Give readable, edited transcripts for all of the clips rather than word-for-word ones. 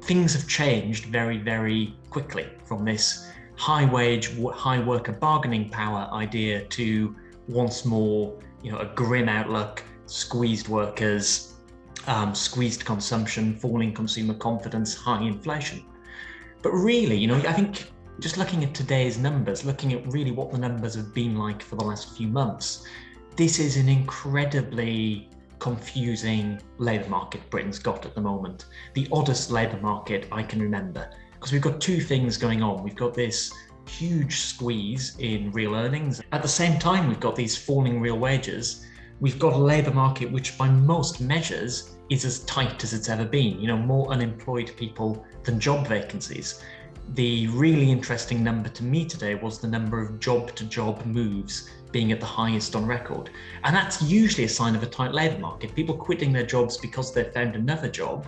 things have changed very, very quickly from this high wage, high worker bargaining power idea to once more, a grim outlook, squeezed workers, squeezed consumption, falling consumer confidence, high inflation. But really, I think just looking at today's numbers, looking at really what the numbers have been like for the last few months, this is an incredibly confusing labour market Britain's got at the moment. The oddest labour market I can remember, because we've got two things going on. We've got this huge squeeze in real earnings. At the same time, we've got these falling real wages. We've got a labour market which by most measures is as tight as it's ever been, more unemployed people than job vacancies. The really interesting number to me today was the number of job-to-job moves being at the highest on record. And that's usually a sign of a tight labour market. People quitting their jobs because they've found another job,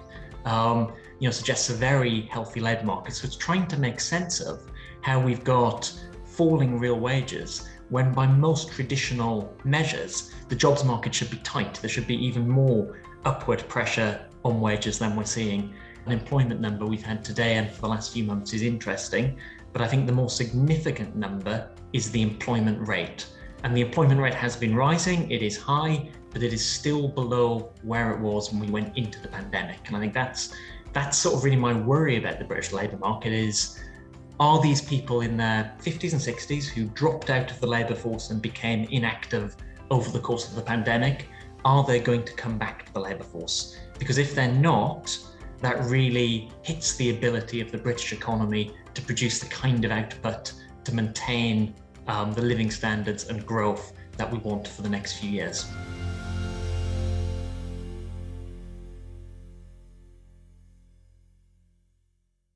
suggests a very healthy labour market. So it's trying to make sense of how we've got falling real wages when by most traditional measures, the jobs market should be tight. There should be even more upward pressure on wages than we're seeing. An employment number we've had today and for the last few months is interesting, but I think the more significant number is the employment rate. And the employment rate has been rising, it is high, but it is still below where it was when we went into the pandemic. And I think that's sort of really my worry about the British labour market is, are these people in their 50s and 60s who dropped out of the labour force and became inactive over the course of the pandemic, are they going to come back to the labour force? Because if they're not, that really hits the ability of the British economy to produce the kind of output to maintain the living standards and growth that we want for the next few years.